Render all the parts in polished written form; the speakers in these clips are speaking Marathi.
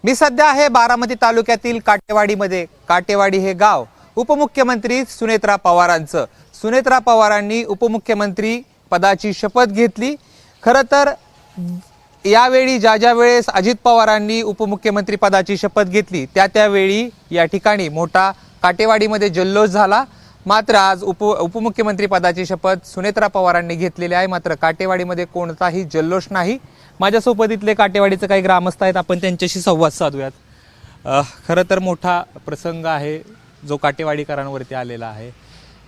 मी सध्या आहे बारामती तालुक्यातील काटेवाडीमध्ये। काटेवाडी हे गाव उपमुख्यमंत्री सुनेत्रा पवारांचं। सुनेत्रा पवारांनी उपमुख्यमंत्री पदाची शपथ घेतली। खरं तर यावेळी ज्या वेळेस अजित पवारांनी उपमुख्यमंत्री पदाची शपथ घेतली त्यावेळी या ठिकाणी मोठा काटेवाडीमध्ये जल्लोष झाला। मात्र आज उपमुख्यमंत्री पदाची शपथ सुनेत्रा पवारांनी घेतलेली आहे। मात्र काटेवाडीमध्ये कोणताही जल्लोष नाही। माझ्यासोबत इथले काटेवाडीचे काही ग्रामस्थ आहेत, आपण त्यांच्याशी संवाद साधूयात। खरं तर मोठा प्रसंग आहे जो काटेवाडीकरांवरती आलेला आहे।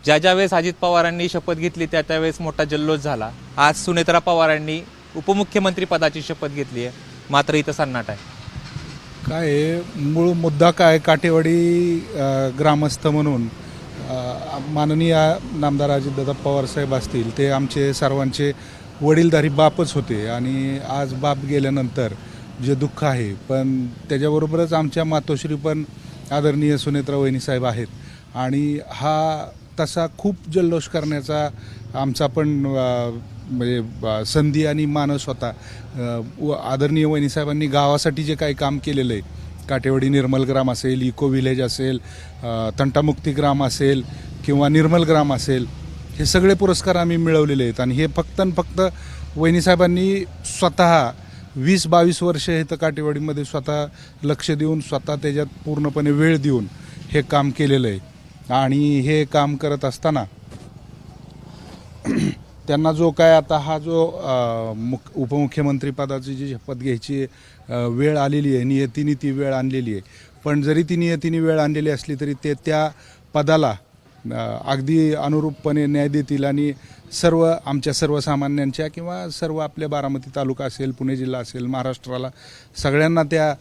ज्या वेळेस अजित पवारांनी शपथ घेतली त्यावेळेस मोठा जल्लोष झाला। आज सुनेत्रा पवारांनी उपमुख्यमंत्री पदाची शपथ घेतली आहे, मात्र इथं सन्नाट आहे। काय मूळ मुद्दा काय, काटेवाडी ग्रामस्थ म्हणून माननीय नामदार अजितदादा पवार साहेब असतील, ते आमचे सर्वांचे वडीलधारी बापच होते आणि आज बाप गेल्यानंतर जे दुःख आहे, पण त्याच्याबरोबरच आमच्या मातोश्री पण आदरणीय सुनेत्रा वहिनी साहेब आहेत आणि हा तसा खूप जल्लोष करण्याचा आमचा पण म्हणजे संधी आणि मानस होता। आदरणीय वहिनी साहेबांनी गावासाठी जे काही काम केलेलं आहे, काटेवाडी निर्मल ग्राम असेल, इको विलेज असेल, तंटामुक्ती ग्राम असेल किंवा निर्मल ग्राम असेल, हे सगळे पुरस्कार आम्ही मिळवलेले आहेत। आणि हे फक्त वहिनी साहेबांनी स्वतः 20-22 वर्ष इथं काटेवाडीमध्ये स्वतः लक्ष देऊन, स्वतः त्याच्यात पूर्णपणे वेळ देऊन हे काम केलेलं आहे। आणि हे काम करत असताना त्यांना जो काय आता हा जो उपमुख्यमंत्री पदाची जी शपथ घ्यायची वेळ आलेली आहे, नियतीने ती वेळ आणलेली आहे। पण जरी ती नियतीने वेळ आणलेली असली तरी ते त्या पदाला अगदी अनुरूपपणे न्याय देतील आणि सर्व आमच्या सर्वसामान्यांच्या किंवा सर्व आपल्या बारामती तालुका असेल, पुणे जिल्हा असेल, महाराष्ट्राला सगळ्यांना त्या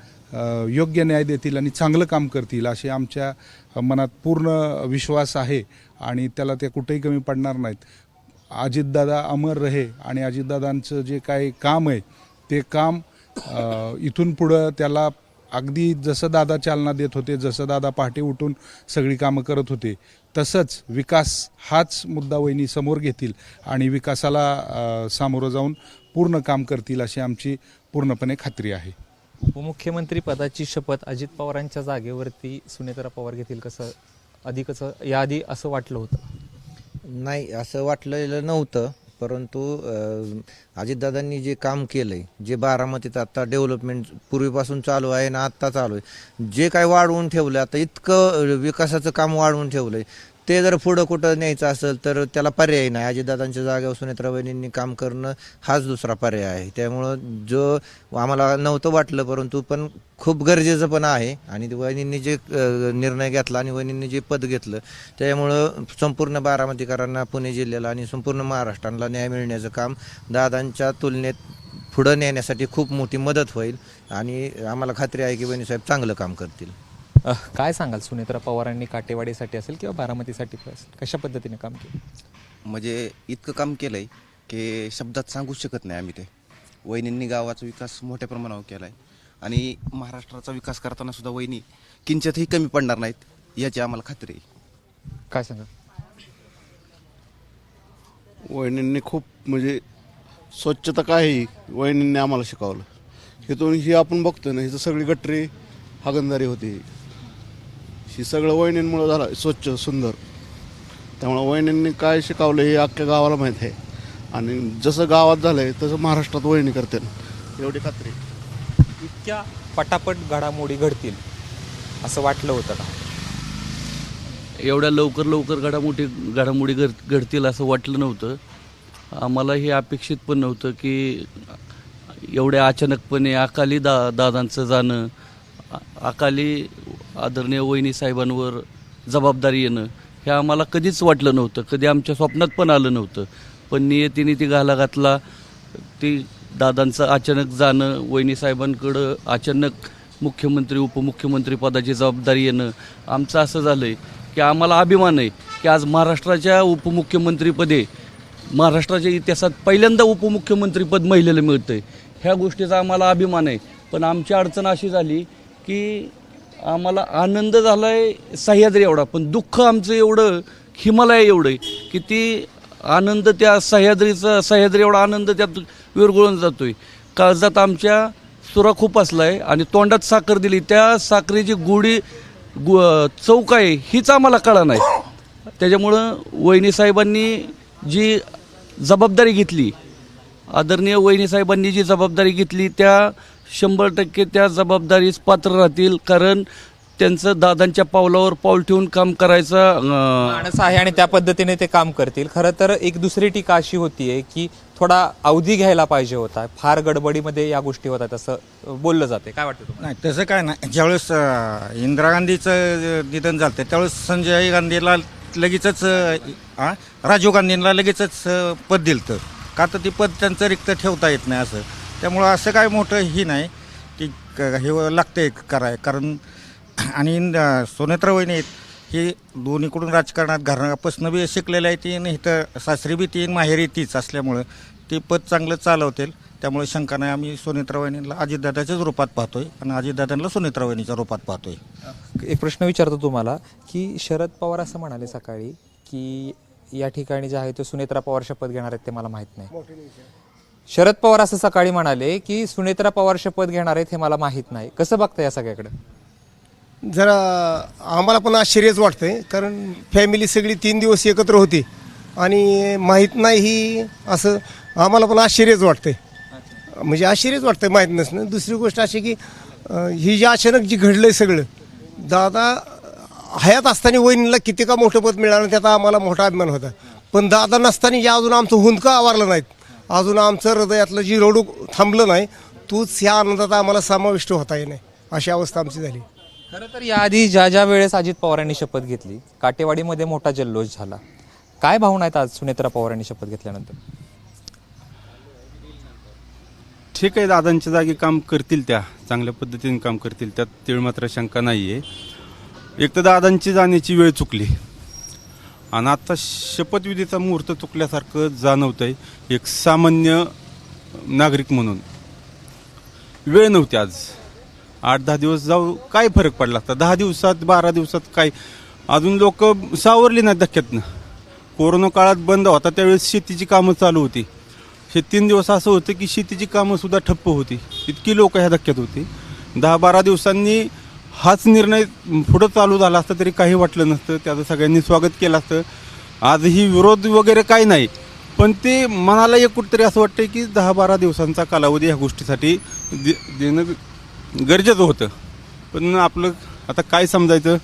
योग्य न्याय देतील आणि चांगलं काम करतील असे आमच्या मनात पूर्ण विश्वास आहे आणि त्याला ते कुठेही कमी पडणार नाहीत। अजितदादा अमर रहे आणि अजितदादांचं जे काही काम आहे ते काम इथून पुढं त्याला अगदी जसं दादा चालना देत होते, जसं दादा पहाटे उठून सगळी कामं करत होते, तसंच विकास हाच मुद्दा वहिनी समोर घेतील आणि विकासाला सामोरं जाऊन पूर्ण काम करतील अशी आमची पूर्णपणे खात्री आहे। उपमुख्यमंत्री पदाची शपथ अजित पवारांच्या जागेवरती सुनेत्रा पवार घेतील, कसं अधिकच याआधी असं वाटलं होतं? नाही, असं वाटलेलं नव्हतं, परंतु अजितदादांनी जे काम केलं आहे, जे बारामतीत आता डेव्हलपमेंट पूर्वीपासून चालू आहे ना आत्ता चालू आहे, जे काय वाढवून ठेवलं, आता इतकं विकासाचं काम वाढवून ठेवलं आहे, ते जर पुढं कुठं न्यायचं असेल तर त्याला पर्याय नाही। अजितदादांच्या जागेवर सुनेत्रा वहिनींनी काम करणं हाच दुसरा पर्याय आहे। त्यामुळं जो आम्हाला नव्हतं वाटलं, परंतु पण खूप गरजेचं पण आहे आणि वहिनींनी जे निर्णय घेतला आणि वहिनींनी जे पद घेतलं त्यामुळं संपूर्ण बारामतीकरांना, पुणे जिल्ह्याला आणि संपूर्ण महाराष्ट्राला न्याय मिळण्याचं काम दादांच्या तुलनेत पुढं नेण्यासाठी खूप मोठी मदत होईल आणि आम्हाला खात्री आहे की वहिनीसाहेब चांगलं काम करतील। काय सांगाल, सुनेत्रा पवारांनी काटेवाडीसाठी असेल किंवा बारामतीसाठी असेल कशा पद्धतीने काम केलं? म्हणजे इतकं काम केलं आहे की शब्दात सांगू शकत नाही आम्ही। ते वहिनींनी गावाचा विकास मोठ्या प्रमाणावर केला आहे आणि महाराष्ट्राचा विकास करताना सुद्धा वहिनी किंचितही कमी पडणार नाहीत याची आम्हाला खात्री आहे। काय सांगा? वहिनींनी खूप म्हणजे स्वच्छता काय वहिनींनी आम्हाला शिकवलं। इथून ही आपण बघतो ना, इथं सगळी गटरी हागंदारी होती, ही सगळं वहिनींमुळे झालं स्वच्छ सुंदर। त्यामुळे वहिनींनी काय शिकवलं हे अख्ख्या गावाला माहीत आहे आणि जसं गावात झालंय तसं महाराष्ट्रात वहिनी करते एवढी खात्री। इतक्या पटापट घडामोडी घडतील असं वाटलं होतं का? एवढ्या लवकर घडामोडी घडतील असं वाटलं नव्हतं आम्हाला। हे अपेक्षित पण नव्हतं की एवढ्या अचानकपणे अकाली दादांचं जाणं, अकाली आदरणीय वहिनी साहेबांवर जबाबदारी येणं हे आम्हाला कधीच वाटलं नव्हतं, कधी आमच्या स्वप्नात पण आलं नव्हतं। पण नियतीने ती घाला घातला, ती दादांचं अचानक जाणं, वहिनी साहेबांकडं अचानक मुख्यमंत्री उपमुख्यमंत्री पदाची जबाबदारी येणं, आमचं असं झालं आहे की आम्हाला अभिमान आहे की आज महाराष्ट्राच्या उपमुख्यमंत्रीपदी महाराष्ट्राच्या इतिहासात पहिल्यांदा उपमुख्यमंत्रीपद महिलेला मिळतं आहे। ह्या गोष्टीचा आम्हाला अभिमान आहे। पण आमची अडचण अशी झाली की आम्हाला आनंद झाला आहे सह्याद्री एवढा, पण दुःख आमचं एवढं हिमालय एवढं आहे की ती आनंद त्या सह्याद्री एवढा आनंद त्यात विरघळून जातोय। काळजात आमच्या सुरा खूप असलाय आणि तोंडात साखर दिली, त्या साखरेची चव काय हीच आम्हाला कळा नाही. त्याच्यामुळं वहिनी साहेबांनी जी जबाबदारी घेतली, आदरणीय वहिनी साहेबांनी जी जबाबदारी घेतली, त्या 100% त्या जबाबदारीस पात्र राहतील. कारण त्यांचं दादांच्या पावलावर पाऊल ठेवून काम करायचा माणूस आहे आणि त्या पद्धतीने ते काम करतील. खरं तर एक दुसरी टीका अशी होतीये की थोडा अवधी घ्यायला पाहिजे होता, फार गडबडीमध्ये या गोष्टी होतात असं बोललं जाते. काय वाटतं तुम्हाला? नाही तसं काय नाही. ज्यावेळेस इंदिरा गांधीचं निधन झालं त्यावेळेस संजय गांधीला लगेचच राजीव गांधींना लगेचच पद दिलं, का तर ती पद त्यांचं रिक्त ठेवता येत नाही असं. त्यामुळं असं काय मोठं ही नाही की हे लागतंय कारण आणि सोनेत्रा वहिनी ही दोन्हीकडून राजकारणात घरापासून बी शिकलेल्या आहे ती, आणि इथं सासरी बी ती माहेरी तीच असल्यामुळं ती पद चांगलं चालवतील. त्यामुळे शंका नाही. आम्ही सोनेत्रा वहिनीला अजितदादाच्याच रूपात पाहतोय आणि अजितदादांना सोनेत्रा वहिनीच्या रूपात पाहतोय. एक प्रश्न विचारतो तुम्हाला की शरद पवार असं म्हणाले सकाळी की या ठिकाणी जे आहे ते सुनेत्रा पवार शपथ घेणार आहेत ते मला माहित नाही. शरद पवार असं सकाळी म्हणाले की सुनेत्रा पवार शपथ घेणार आहेत हे मला माहित नाही. कसं बघता या सगळ्याकडे? जरा आम्हाला पण आश्चर्यच वाटतंय, कारण फॅमिली सगळी 3 दिवस एकत्र होती आणि माहीत नाही ही असं आम्हाला पण आश्चर्यच वाटतंय. म्हणजे आश्चर्यच वाटतंय माहीत नसणं. दुसरी गोष्ट अशी की ही जे अचानक जी घडलंय सगळं, दादा हयात असताना वहिनीला किती का मोठं पद मिळालं त्याचा आम्हाला मोठा अभिमान होता, पण दादा नसताना या अजून आमचं हुंदका आवारलं नाहीत, अजून आमचं हृदयातलं जी रडू थांबलं नाही, तूच ह्या आनंदात आम्हाला समाविष्ट होता येईल, अशी अवस्था आमची झाली. खरं तर याआधी ज्या वेळेस अजित पवारांनी शपथ घेतली काटेवाडीमध्ये मोठा जल्लोष झाला. काय भावना आहेत आज सुनेत्रा पवारांनी शपथ घेतल्यानंतर? ठीक आहे, दादांच्या जागी काम करतील, त्या चांगल्या पद्धतीने काम करतील, त्यात तीळ मात्र शंका नाही आहे. एक तर दादांची जाण्याची वेळ चुकली आणि आता शपथविधीचा मुहूर्त चुकल्यासारखं जाणवतंय. एक सामान्य नागरिक म्हणून वेळ नव्हती. आज 8-10 दिवस जाऊ काय फरक पडला असता? 10 दिवसात 12 दिवसात काय अजून लोक सावरली नाहीत धक्क्यातनं. कोरोना काळात बंद होता त्यावेळेस शेतीची कामं चालू होती. हे 3 दिवस असं होतं की शेतीची कामं सुद्धा ठप्प होती, इतकी लोक ह्या धक्क्यात होती. 10-12 दिवसांनी हाच निर्णय पुढं चालू झाला असता तरी काही वाटलं नसतं, त्याचं सगळ्यांनी स्वागत केलं असतं. आजही विरोध वगैरे काही नाही, पण ते मनाला एक कुठंतरी असं वाटतं की 10-12 दिवसांचा कालावधी ह्या गोष्टीसाठी देणं गरजेचं होतं. पण आपलं आता काय समजायचं,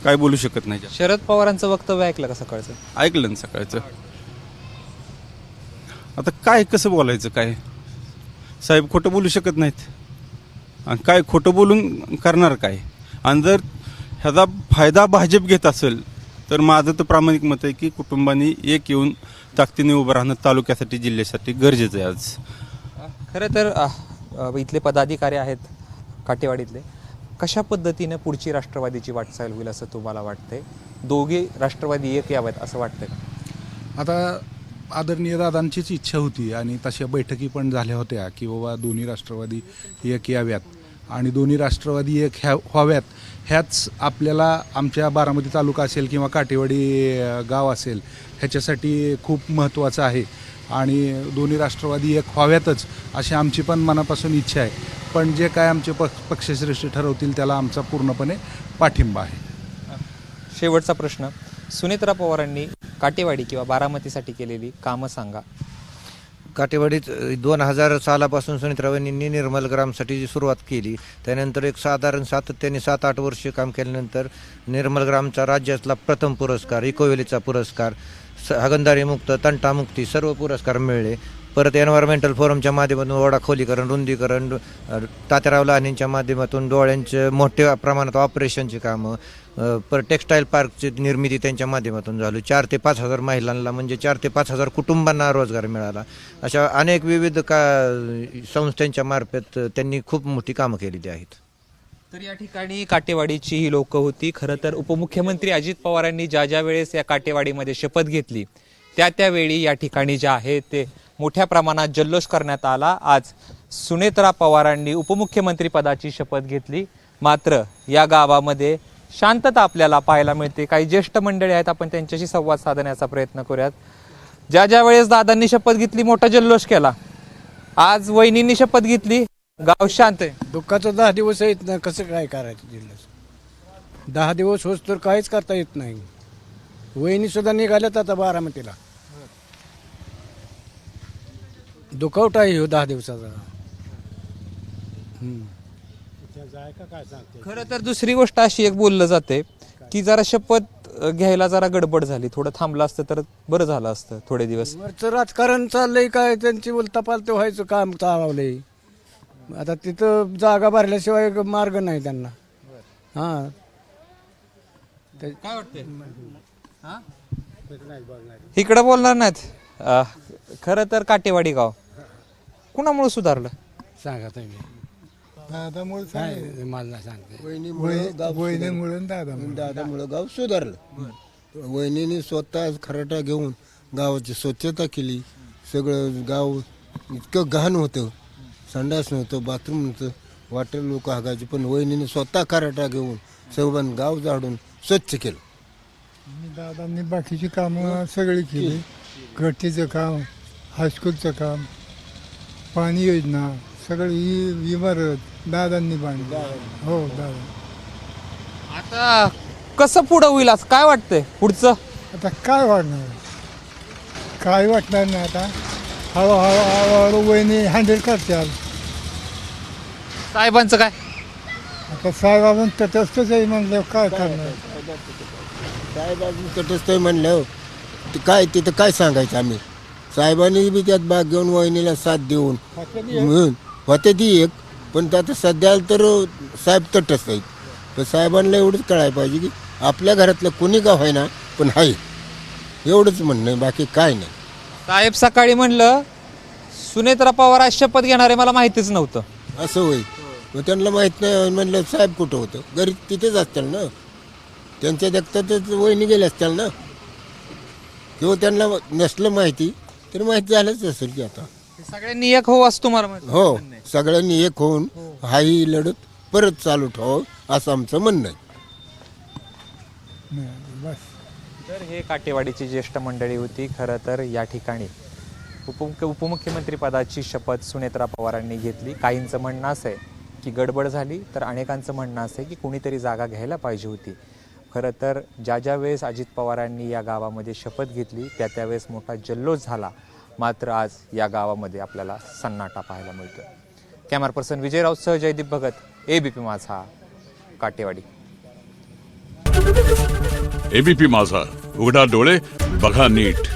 काय बोलू शकत नाही. शरद पवारांचं वक्तव्य ऐकलं का सकाळचं? ऐकलं ना सकाळचं. आता काय कसं बोलायचं? काय साहेब खोटं बोलू शकत नाहीत आणि काय खोटं बोलून करणार काय? आणि जर ह्याचा फायदा भाजप घेत असेल तर माझं तर प्रामाणिक मत आहे की कुटुंबांनी एक येऊन ताकदीने उभं राहणं तालुक्यासाठी जिल्ह्यासाठी गरजेचं आहे आज. खरं तर इथले पदाधिकारी आहेत काटेवाडीतले, कशा पद्धतीने पुढची राष्ट्रवादीची वाटचाल होईल असं तुम्हाला वाटतंय? दोघे राष्ट्रवादी एक यावेत असं वाटतंय का? आता आदरणीय दादांचीच इच्छा होती आणि तशा बैठकी पण झाल्या होत्या की बाबा दोन्ही राष्ट्रवादी एक याव्यात आणि दोन्ही राष्ट्रवादी एक व्हाव्यात. ह्याच आपल्याला आमच्या बारामती तालुका असेल किंवा काटेवाडी गाव असेल ह्याच्यासाठी खूप महत्त्वाचं आहे आणि दोन्ही राष्ट्रवादी एक व्हाव्यातच अशी आमची पण मनापासून इच्छा आहे. पण जे काय आमचे पक्षश्रेष्ठी ठरवतील त्याला आमचा पूर्णपणे पाठिंबा आहे. शेवटचा प्रश्न, सुनेत्रा पवारांनी काटेवाडी किंवा बारामतीसाठी केलेली कामं सांगा. काटेवाडीत 2000 सालापासून सुनीत्राबाईंनी निर्मल ग्रामसाठी जी सुरुवात केली, त्यानंतर एक साधारण सातत्याने 7-8 वर्ष काम केल्यानंतर निर्मल ग्रामचा राज्यातला प्रथम पुरस्कार, इकोवेलीचा पुरस्कार, हागणदारी मुक्त, तंटामुक्ती सर्व पुरस्कार मिळले. परत एन्व्हायरमेंटल फोरमच्या माध्यमातून ओढा खोलीकरण, रुंदीकरण, तात्याराव लहानींच्या माध्यमातून डोळ्यांच्या मोठ्या प्रमाणात ऑपरेशनची कामं, परत टेक्स्टाईल पार्कची निर्मिती त्यांच्या माध्यमातून झाली. 4 ते 5 हजार महिलांना म्हणजे 4 ते 5 हजार कुटुंबांना रोजगार मिळाला. अशा अनेक विविध संस्थांच्या मार्फत त्यांनी खूप मोठी कामं केलेली आहेत. तर या ठिकाणी काटेवाडीची ही लोक होती. खरं तर उपमुख्यमंत्री अजित पवारांनी ज्या वेळेस या काटेवाडीमध्ये शपथ घेतली त्यावेळी या ठिकाणी जे आहे ते मोठ्या प्रमाणात जल्लोष करण्यात आला. आज सुनेत्रा पवारांनी उपमुख्यमंत्री पदाची शपथ घेतली. मात्र या गावामध्ये शांतता आपल्याला पाहायला मिळते. काही ज्येष्ठ मंडळी आहेत, आपण त्यांच्याशी संवाद साधण्याचा प्रयत्न करूयात. ज्या वेळेस दादांनी शपथ घेतली मोठा जल्लोष केला, आज वहिनींनी शपथ घेतली गाव शांत आहे. दुःखाचं 10 दिवस येत नाही, कसं काय करायचं जिल्ह्यात 10 दिवस होस तर काहीच करता येत नाही. वहिनी सुद्धा निघाल्यात आता बारामतीला. दुखवटा आहे हो 10 दिवसाचा. खरं तर दुसरी गोष्ट अशी एक बोललं जाते की जरा शपथ घ्यायला जरा गडबड झाली, थोडं थांबलं असतं तर बरं झालं असतं थोडे दिवस. वरचं राजकारण चाललंय काय, त्यांची उलतापालत व्हायचं काम चालवलंय. आता तिथं जागा भरल्याशिवाय मार्ग नाही त्यांना. हा काय वाटतंय? इकडे बोलणार नाहीत. खरं तर काटेवाडी गाव कुणामुळे सुधारलं? सांगा तुम्ही. मला सांगते दादामुळं गाव सुधारलं. वहिनीने स्वतः खराटा घेऊन गावाची स्वच्छता केली. सगळं गाव इतकं घाण होतं, संडास नव्हतं, बाथरूम नव्हतं, वाटर लोक हागायचे, पण वहिनीने स्वतः खराटा घेऊन सगळं गाव झाडून स्वच्छ केलं. दादांनी बाकीची कामं सगळी केली. गट्टीचं काम, हायस्कूलचं काम, पाणी योजना, सगळी इमारत दादांनी बांधली. हो दादा. आता कसं पुढं होईल असं काय वाटतंय पुढचं? आता काय वाटणार, काय वाटणार नाही. आता हळूहळू वहिनी हँडल करते. साहेबांचं काय? आता साहेबांनी तटस्थच आहे म्हणल्यावर काय करणार. साहेबांनी तटस्थ म्हणलं काय तिथं काय सांगायचं आम्ही. साहेबांनी बी त्यात भाग घेऊन वहिनीला साथ देऊन होते ती एक, पण आता सध्या तर साहेब तटस्थ आहेत. पण साहेबांना एवढंच कळायला पाहिजे की आपल्या घरातलं कोणी का होईना पण आहे, एवढंच म्हणणं आहे, बाकी काय नाही. साहेब सकाळी म्हणलं सुनेत्रा पवार आज शपथ घेणार आहे, मला माहितीच नव्हतं. असं होईल. मग त्यांना माहीत नाही म्हणलं साहेब कुठं होतं, घरी तिथेच असतील ना, त्यांच्या देखतातच वहिनी गेले असतील ना, किंवा त्यांना नसलं माहिती तर माहिती झालंच असेल की आता. सगळ्यांनी एक हो असं तुम्हाला म्हणणं आहे? हो, सगळ्यांनी एक होऊन हाही लढत परत चालू ठेवावं असं आमचं म्हणणं आहे. तर हे काटेवाडीची ज्येष्ठ मंडळी होती. खरं तर या ठिकाणी उपमुख्यमंत्री पदाची शपथ सुनेत्रा पवारांनी घेतली. काहींचं म्हणणं असं आहे की गडबड झाली, तर अनेकांचं म्हणणं असं आहे की कुणीतरी जागा घ्यायला पाहिजे होती. खरं तर ज्या वेळेस अजित पवारांनी या गावामध्ये शपथ घेतली त्यावेळेस मोठा जल्लोष झाला, मात्र आज या गावामध्ये आपल्याला सन्नाटा पाहायला मिळतो. कॅमेरा पर्सन विजय राऊतसह जयदीप भगत, एबीपी माझा, काटेवाडी. एबीपी माझा, उघडा डोळे बघा नीट.